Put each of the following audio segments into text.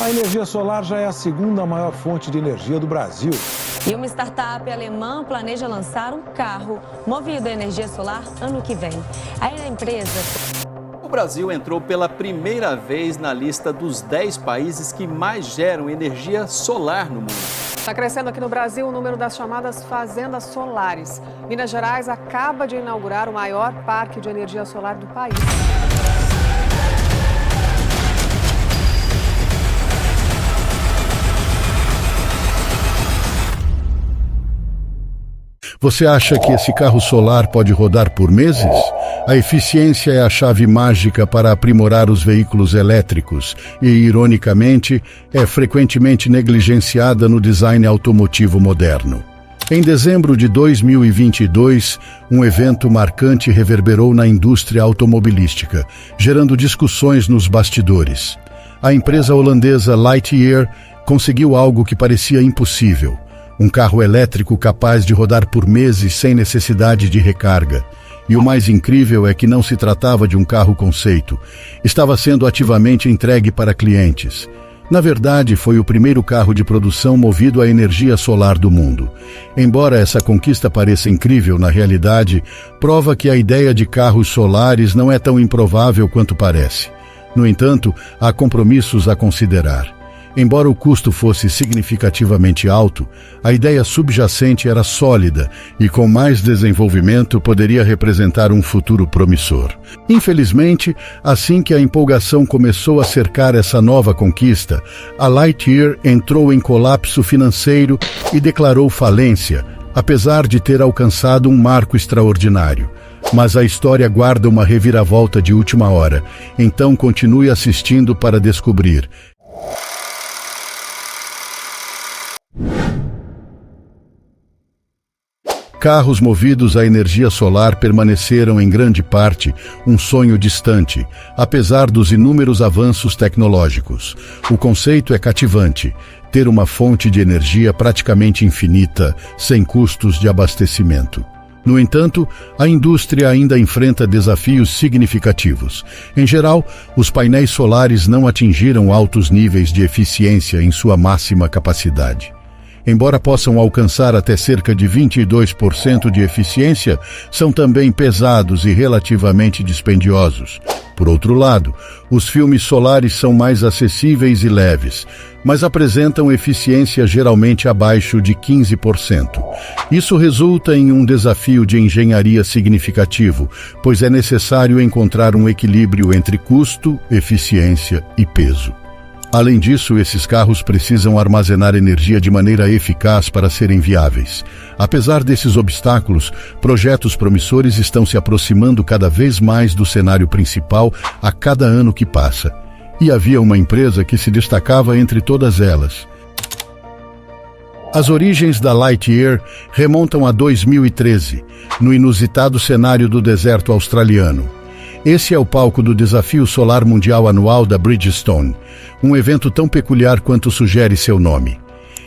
A energia solar já é a segunda maior fonte de energia do Brasil. E uma startup alemã planeja lançar um carro movido a energia solar ano que vem. Aí a empresa... O Brasil entrou pela primeira vez na lista dos 10 países que mais geram energia solar no mundo. Está crescendo aqui no Brasil o número das chamadas fazendas solares. Minas Gerais acaba de inaugurar o maior parque de energia solar do país. Você acha que esse carro solar pode rodar por meses? A eficiência é a chave mágica para aprimorar os veículos elétricos e, ironicamente, é frequentemente negligenciada no design automotivo moderno. Em dezembro de 2022, um evento marcante reverberou na indústria automobilística, gerando discussões nos bastidores. A empresa holandesa Lightyear conseguiu algo que parecia impossível: um carro elétrico capaz de rodar por meses sem necessidade de recarga. E o mais incrível é que não se tratava de um carro conceito. Estava sendo ativamente entregue para clientes. Na verdade, foi o primeiro carro de produção movido a energia solar do mundo. Embora essa conquista pareça incrível, na realidade, prova que a ideia de carros solares não é tão improvável quanto parece. No entanto, há compromissos a considerar. Embora o custo fosse significativamente alto, a ideia subjacente era sólida e, com mais desenvolvimento, poderia representar um futuro promissor. Infelizmente, assim que a empolgação começou a cercar essa nova conquista, a Lightyear entrou em colapso financeiro e declarou falência, apesar de ter alcançado um marco extraordinário. Mas a história guarda uma reviravolta de última hora, então continue assistindo para descobrir. Carros movidos a energia solar permaneceram em grande parte um sonho distante, apesar dos inúmeros avanços tecnológicos. O conceito é cativante: ter uma fonte de energia praticamente infinita, sem custos de abastecimento. No entanto, a indústria ainda enfrenta desafios significativos. Em geral, os painéis solares não atingiram altos níveis de eficiência em sua máxima capacidade. Embora possam alcançar até cerca de 22% de eficiência, são também pesados e relativamente dispendiosos. Por outro lado, os filmes solares são mais acessíveis e leves, mas apresentam eficiência geralmente abaixo de 15%. Isso resulta em um desafio de engenharia significativo, pois é necessário encontrar um equilíbrio entre custo, eficiência e peso. Além disso, esses carros precisam armazenar energia de maneira eficaz para serem viáveis. Apesar desses obstáculos, projetos promissores estão se aproximando cada vez mais do cenário principal a cada ano que passa. E havia uma empresa que se destacava entre todas elas. As origens da Lightyear remontam a 2013, no inusitado cenário do deserto australiano. Esse é o palco do Desafio Solar Mundial Anual da Bridgestone, um evento tão peculiar quanto sugere seu nome.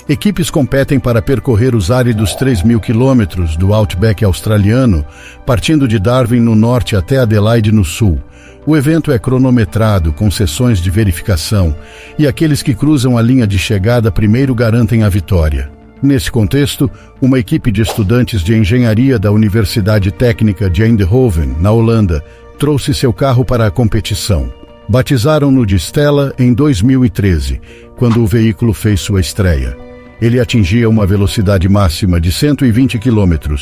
Equipes competem para percorrer os áridos 3.000 quilômetros do Outback australiano, partindo de Darwin no norte até Adelaide no sul. O evento é cronometrado, com sessões de verificação, e aqueles que cruzam a linha de chegada primeiro garantem a vitória. Nesse contexto, uma equipe de estudantes de engenharia da Universidade Técnica de Eindhoven, na Holanda, trouxe seu carro para a competição. Batizaram-no de Stella em 2013, quando o veículo fez sua estreia. Ele atingia uma velocidade máxima de 120 km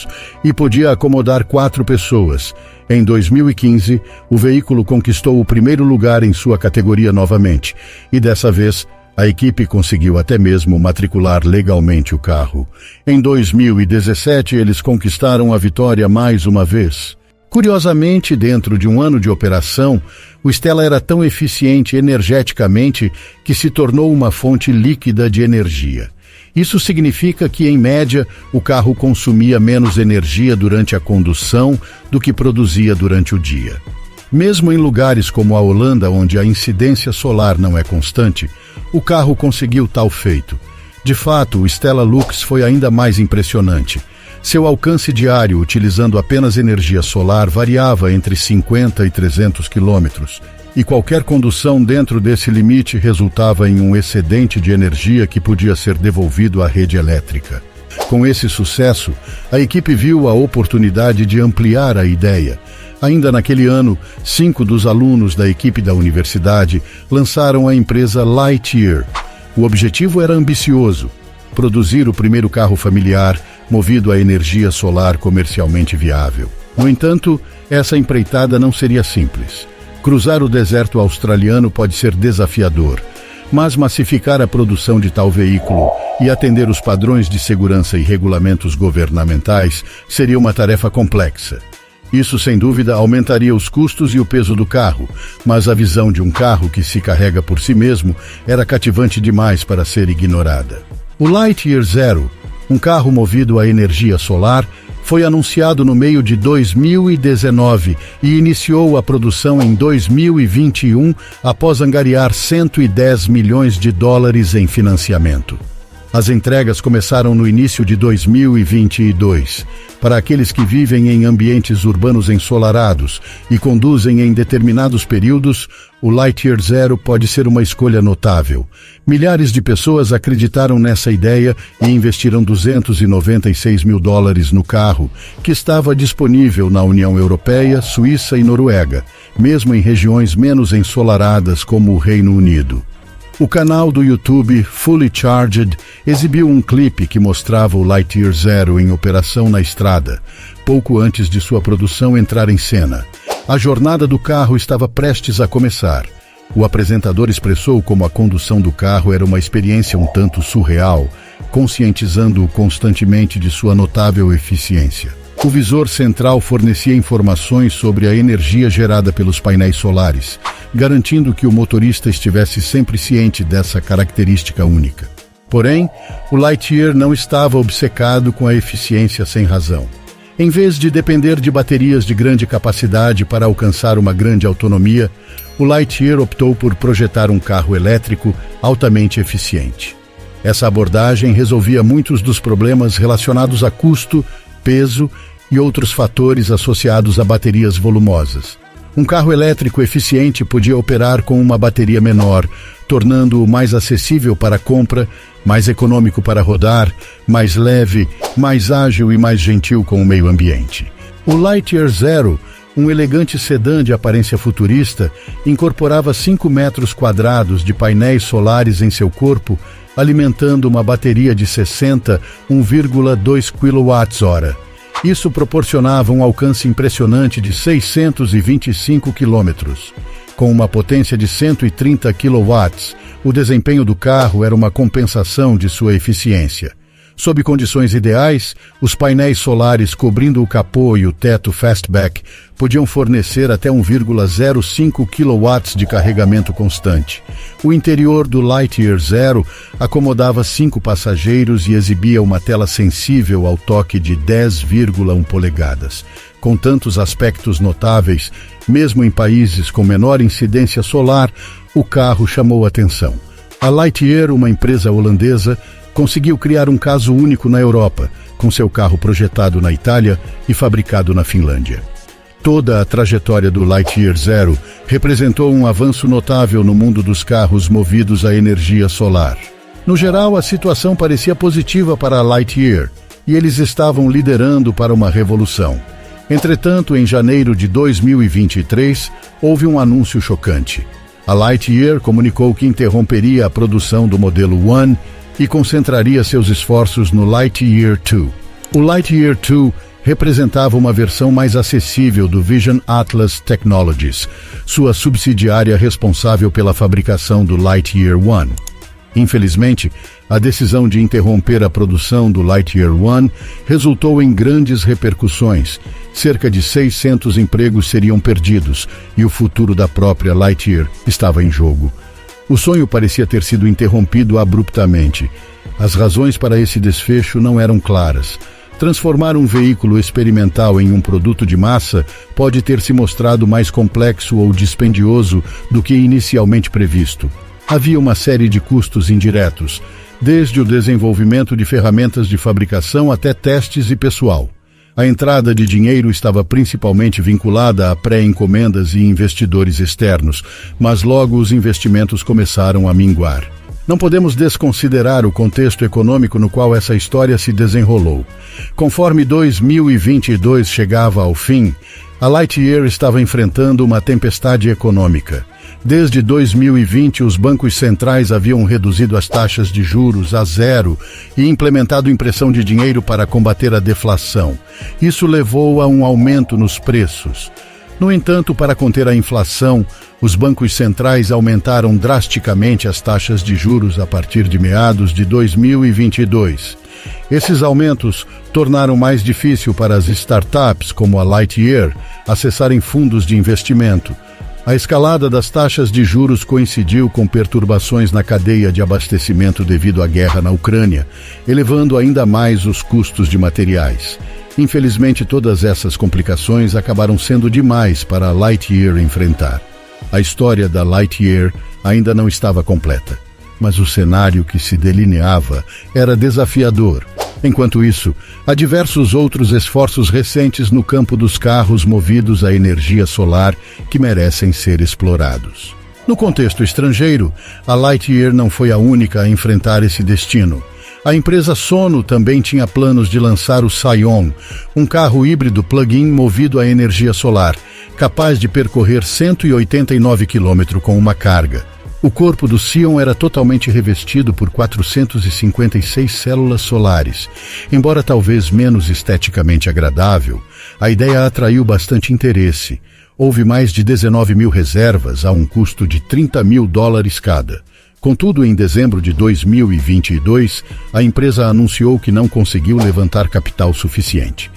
e podia acomodar 4 pessoas. Em 2015, o veículo conquistou o primeiro lugar em sua categoria novamente, e dessa vez, a equipe conseguiu até mesmo matricular legalmente o carro. Em 2017, eles conquistaram a vitória mais uma vez. Curiosamente, dentro de um ano de operação, o Stella era tão eficiente energeticamente que se tornou uma fonte líquida de energia. Isso significa que, em média, o carro consumia menos energia durante a condução do que produzia durante o dia. Mesmo em lugares como a Holanda, onde a incidência solar não é constante, o carro conseguiu tal feito. De fato, o Stella Lux foi ainda mais impressionante. Seu alcance diário, utilizando apenas energia solar, variava entre 50 e 300 quilômetros. e qualquer condução dentro desse limite resultava em um excedente de energia que podia ser devolvido à rede elétrica. Com esse sucesso, a equipe viu a oportunidade de ampliar a ideia. Ainda naquele ano, 5 dos alunos da equipe da universidade lançaram a empresa Lightyear. O objetivo era ambicioso: produzir o primeiro carro familiar movido a energia solar comercialmente viável. No entanto, essa empreitada não seria simples. Cruzar o deserto australiano pode ser desafiador, mas massificar a produção de tal veículo e atender os padrões de segurança e regulamentos governamentais seria uma tarefa complexa. Isso, sem dúvida, aumentaria os custos e o peso do carro, mas a visão de um carro que se carrega por si mesmo era cativante demais para ser ignorada. O Lightyear Zero, um carro movido a energia solar, foi anunciado no meio de 2019 e iniciou a produção em 2021 após angariar $110 milhões em financiamento. As entregas começaram no início de 2022. Para aqueles que vivem em ambientes urbanos ensolarados e conduzem em determinados períodos, o Lightyear Zero pode ser uma escolha notável. Milhares de pessoas acreditaram nessa ideia e investiram $296 mil no carro, que estava disponível na União Europeia, Suíça e Noruega, mesmo em regiões menos ensolaradas como o Reino Unido. O canal do YouTube Fully Charged exibiu um clipe que mostrava o Lightyear Zero em operação na estrada, pouco antes de sua produção entrar em cena. A jornada do carro estava prestes a começar. O apresentador expressou como a condução do carro era uma experiência um tanto surreal, conscientizando-o constantemente de sua notável eficiência. O visor central fornecia informações sobre a energia gerada pelos painéis solares, garantindo que o motorista estivesse sempre ciente dessa característica única. Porém, o Lightyear não estava obcecado com a eficiência sem razão. Em vez de depender de baterias de grande capacidade para alcançar uma grande autonomia, o Lightyear optou por projetar um carro elétrico altamente eficiente. Essa abordagem resolvia muitos dos problemas relacionados a custo, peso e outros fatores associados a baterias volumosas. Um carro elétrico eficiente podia operar com uma bateria menor, tornando-o mais acessível para a compra, mais econômico para rodar, mais leve, mais ágil e mais gentil com o meio ambiente. O Lightyear Zero, um elegante sedã de aparência futurista, incorporava 5 metros quadrados de painéis solares em seu corpo, alimentando uma bateria de 1,2 kWh. Isso proporcionava um alcance impressionante de 625 quilômetros. Com uma potência de 130 kW, o desempenho do carro era uma compensação de sua eficiência. Sob condições ideais, os painéis solares cobrindo o capô e o teto fastback podiam fornecer até 1,05 kW de carregamento constante. O interior do Lightyear Zero acomodava 5 passageiros e exibia uma tela sensível ao toque de 10,1 polegadas. Com tantos aspectos notáveis, mesmo em países com menor incidência solar, o carro chamou atenção. A Lightyear, uma empresa holandesa, conseguiu criar um caso único na Europa, com seu carro projetado na Itália e fabricado na Finlândia. Toda a trajetória do Lightyear Zero representou um avanço notável no mundo dos carros movidos a energia solar. No geral, a situação parecia positiva para a Lightyear, e eles estavam liderando para uma revolução. Entretanto, em janeiro de 2023, houve um anúncio chocante. A Lightyear comunicou que interromperia a produção do modelo One e concentraria seus esforços no Lightyear 2. O Lightyear 2 representava uma versão mais acessível do Vision Atlas Technologies, sua subsidiária responsável pela fabricação do Lightyear One. Infelizmente, a decisão de interromper a produção do Lightyear One resultou em grandes repercussões. Cerca de 600 empregos seriam perdidos e o futuro da própria Lightyear estava em jogo. O sonho parecia ter sido interrompido abruptamente. As razões para esse desfecho não eram claras. Transformar um veículo experimental em um produto de massa pode ter se mostrado mais complexo ou dispendioso do que inicialmente previsto. Havia uma série de custos indiretos, desde o desenvolvimento de ferramentas de fabricação até testes e pessoal. A entrada de dinheiro estava principalmente vinculada a pré-encomendas e investidores externos, mas logo os investimentos começaram a minguar. Não podemos desconsiderar o contexto econômico no qual essa história se desenrolou. Conforme 2022 chegava ao fim, a Lightyear estava enfrentando uma tempestade econômica. Desde 2020, os bancos centrais haviam reduzido as taxas de juros a zero e implementado impressão de dinheiro para combater a deflação. Isso levou a um aumento nos preços. No entanto, para conter a inflação, os bancos centrais aumentaram drasticamente as taxas de juros a partir de meados de 2022. Esses aumentos tornaram mais difícil para as startups como a Lightyear acessarem fundos de investimento. A escalada das taxas de juros coincidiu com perturbações na cadeia de abastecimento devido à guerra na Ucrânia, elevando ainda mais os custos de materiais. Infelizmente, todas essas complicações acabaram sendo demais para a Lightyear enfrentar. A história da Lightyear ainda não estava completa, mas o cenário que se delineava era desafiador. Enquanto isso, há diversos outros esforços recentes no campo dos carros movidos a energia solar que merecem ser explorados. No contexto estrangeiro, a Lightyear não foi a única a enfrentar esse destino. A empresa Sono também tinha planos de lançar o Scion, um carro híbrido plug-in movido a energia solar, capaz de percorrer 189 km com uma carga. O corpo do Scion era totalmente revestido por 456 células solares. Embora talvez menos esteticamente agradável, a ideia atraiu bastante interesse. Houve mais de 19 mil reservas a um custo de $30 mil cada. Contudo, em dezembro de 2022, a empresa anunciou que não conseguiu levantar capital suficiente.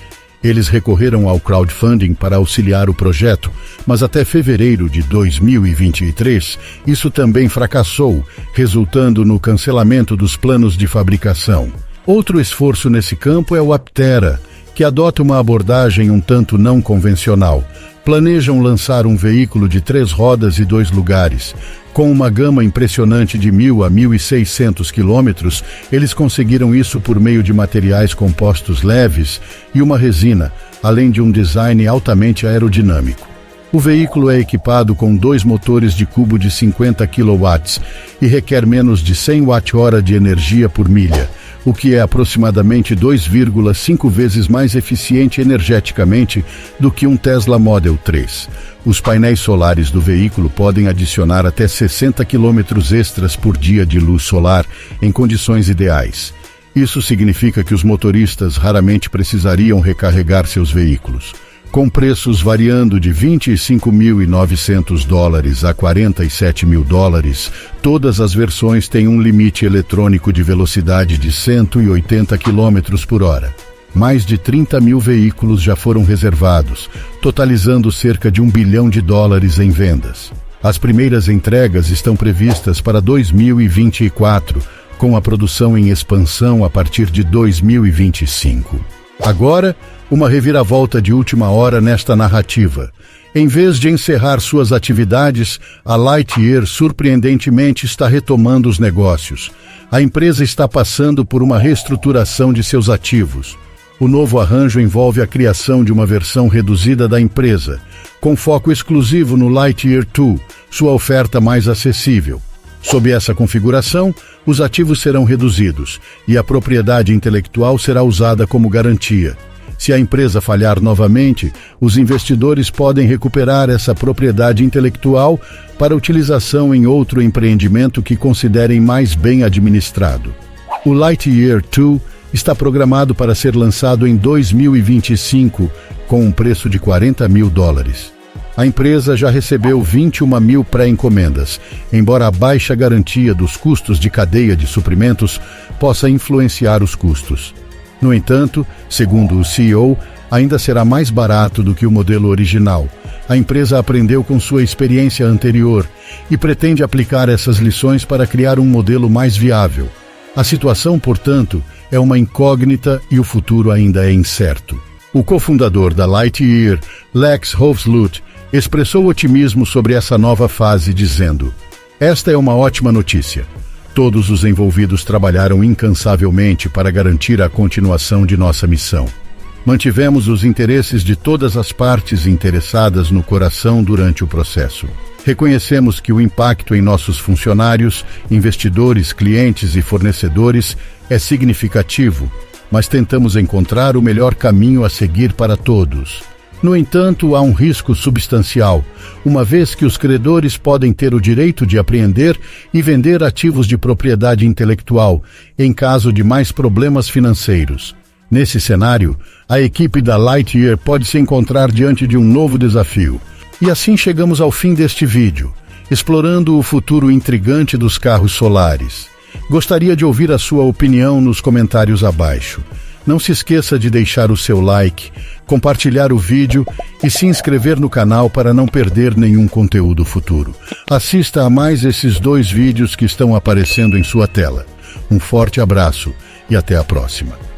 Eles recorreram ao crowdfunding para auxiliar o projeto, mas até fevereiro de 2023, isso também fracassou, resultando no cancelamento dos planos de fabricação. Outro esforço nesse campo é o Aptera, que adota uma abordagem um tanto não convencional. Planejam lançar um veículo de 3 rodas e 2 lugares. Com uma gama impressionante de 1.000 a 1.600 quilômetros, eles conseguiram isso por meio de materiais compostos leves e uma resina, além de um design altamente aerodinâmico. O veículo é equipado com 2 motores de cubo de 50 kW e requer menos de 100 Wh de energia por milha, o que é aproximadamente 2,5 vezes mais eficiente energeticamente do que um Tesla Model 3. Os painéis solares do veículo podem adicionar até 60 km extras por dia de luz solar em condições ideais. Isso significa que os motoristas raramente precisariam recarregar seus veículos. Com preços variando de $25.900 a $47 mil, todas as versões têm um limite eletrônico de velocidade de 180 km por hora. Mais de 30 mil veículos já foram reservados, totalizando cerca de $1 bilhão em vendas. As primeiras entregas estão previstas para 2024, com a produção em expansão a partir de 2025. Agora, uma reviravolta de última hora nesta narrativa. Em vez de encerrar suas atividades, a Lightyear surpreendentemente está retomando os negócios. A empresa está passando por uma reestruturação de seus ativos. O novo arranjo envolve a criação de uma versão reduzida da empresa, com foco exclusivo no Lightyear 2, sua oferta mais acessível. Sob essa configuração, os ativos serão reduzidos e a propriedade intelectual será usada como garantia. Se a empresa falhar novamente, os investidores podem recuperar essa propriedade intelectual para utilização em outro empreendimento que considerem mais bem administrado. O Lightyear 2 está programado para ser lançado em 2025, com um preço de $40 mil. A empresa já recebeu 21 mil pré-encomendas, embora a baixa garantia dos custos de cadeia de suprimentos possa influenciar os custos. No entanto, segundo o CEO, ainda será mais barato do que o modelo original. A empresa aprendeu com sua experiência anterior e pretende aplicar essas lições para criar um modelo mais viável. A situação, portanto, é uma incógnita e o futuro ainda é incerto. O cofundador da Lightyear, Lex Hovslutt, expressou otimismo sobre essa nova fase, dizendo: "Esta é uma ótima notícia. Todos os envolvidos trabalharam incansavelmente para garantir a continuação de nossa missão. Mantivemos os interesses de todas as partes interessadas no coração durante o processo. Reconhecemos que o impacto em nossos funcionários, investidores, clientes e fornecedores é significativo, mas tentamos encontrar o melhor caminho a seguir para todos. No entanto, há um risco substancial, uma vez que os credores podem ter o direito de apreender e vender ativos de propriedade intelectual em caso de mais problemas financeiros. Nesse cenário, a equipe da Lightyear pode se encontrar diante de um novo desafio. E assim chegamos ao fim deste vídeo, explorando o futuro intrigante dos carros solares. Gostaria de ouvir a sua opinião nos comentários abaixo. Não se esqueça de deixar o seu like, compartilhar o vídeo e se inscrever no canal para não perder nenhum conteúdo futuro. Assista a mais esses 2 vídeos que estão aparecendo em sua tela. Um forte abraço e até a próxima.